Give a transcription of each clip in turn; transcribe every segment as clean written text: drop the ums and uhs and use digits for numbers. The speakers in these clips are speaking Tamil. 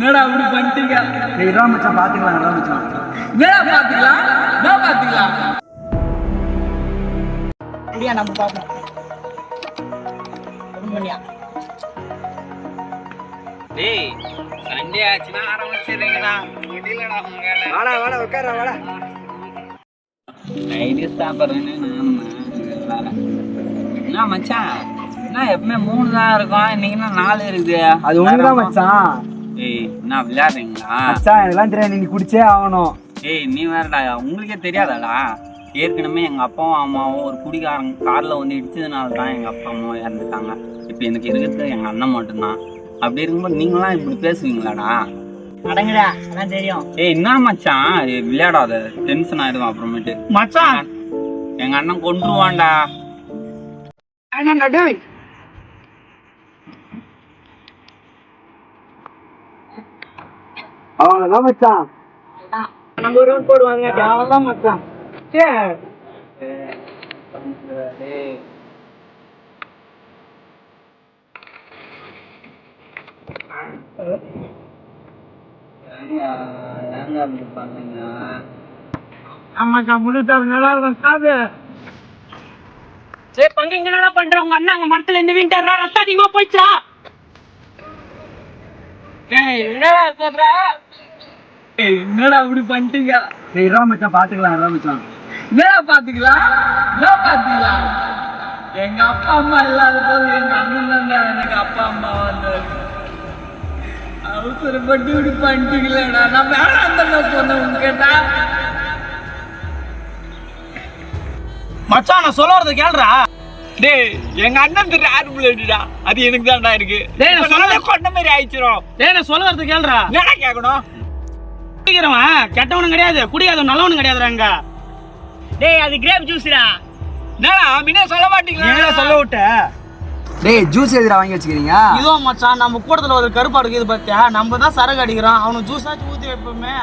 என்னடா அப்படி பண்ணிட்டீங்க? இருபா மச்சான் பாத்துக்கலாம். இருபா மச்சான் என்னடா பாத்துக்கலாம்? நான் பாத்துக்கலாம் இல்லையா நம்ம பார்ப்போம். டேய் சண்டே ஆச்சுன்னா ஆரம்பிச்சிடுறீங்களா? முடியலடா உங்களால. வாடா வாடா உட்கார வாடா. நைட்டு சாப்பிட்றேன்னு நான் என்ன மச்சான், என்ன எப்பவுமே 3 தான் இருக்கும், இன்னைக்குன்னா 4 இருக்குது. அது ஒண்ணுதான் மச்சான். ஏய் என்ன விளையாடுறீங்களா? மச்சான் இதெல்லாம் தெரியாது, நீ குடிச்சே ஆகணும். ஏய் நீ வேறடா, உங்களுக்கே தெரியாதாடா? ஏற்கனவே எங்கள் அப்பாவும் அம்மாவும் ஒரு குடிகாரங்க காரில் வந்து இடிச்சதுனால தான் எங்கள் அப்பா அம்மாவும் இறந்துட்டாங்க. இப்போ எனக்கு இருக்கிறது எங்கள் அண்ணன் மட்டும்தான். அப்படி இருக்கும்போது நீங்களாம் இப்படி பேசுவீங்களாடா? அடங்குடா, அதான் தெரியும். ஏய் என்ன மச்சான் விளையாடாத, டென்ஷன் ஆயிடுவான் அப்புறமேட்டு. மச்சான் எங்கள் அண்ணன் கொன்றுவான்டா. அவ்வளவுதான் மச்சான். நம்ம ரூட் போடுவாங்க. அவ்வளவுதான் மச்சான். சரி பங்கு இங்க என்னடா பண்ற? உங்க அண்ணா அங்க மரத்துல இருந்து வீண்டாரா, ரத்தம் அதிகமா போயிடுச்சா? என்னடா சொல்ற? என்னடா அப்படி பண்ணிட்டீங்க? இருபா மச்சான் பாத்துக்கலாம். இருபா மச்சான் என்னடா பாத்துக்கலாம்? நான் பாத்துக்கலாம். எங்க அப்பா அம்மா இல்லாத போது எங்க அண்ணன் தான் எனக்கு அப்பா அம்மா வந்தாரு. அவசரப்பட்டு இப்படி பண்ணிட்டீங்களேடா. நான் வேணாம் தான் சொன்னேன் உங்ககிட்ட. மச்சான் நான் சொல்ல வரத கேளுடா. டேய் எங்க அண்ணன் ரேர் பிளேடுடா, அது எனக்கு தான்டா இருக்கு. டேய் நான் சொல்ல கொண்ட மாதிரி ஆயிடுச்சிரும். டேய் நான் சொல்ல வரத கேளுடா. என்னடா கேட்கணும்? குடிக்கிறவன் கெட்டவனும் கிடையாது, குடிக்காதவன் நல்லவனும் கிடையாதுறாங்க. டேய் அது கிரேப் ஜூஸ்டா. என்னடா முன்ன சொல்ல மாட்டீங்களா? என்ன சொல்ல விட்ட? டேய் ஜூஸ் எதுடா வாங்கி வச்சுக்கிறீங்க? இதோ மச்சான் நம்ம கூட்டத்துல ஒரு கருப்பா இருக்குது பாத்தியா, நம்ம தான் சரக்கு அடிக்கிறோம், அவனுக்கு ஜூஸ் ஆச்சு ஊத்தி வைப்போமே.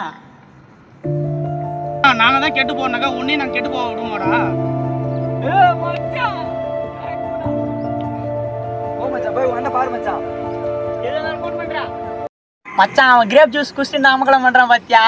நாங்க தான் கெட்டு போனாக்கா உன்னையும் நான் கெட்டு போக விடுமாடா. ஓ மச்சான் போய் உன்ன பாரு மச்சான். மச்சான் அவன் கிரேப் ஜூஸ் குடிச்சிட்டு நாமக்கலம் பண்றான் பாத்தியா?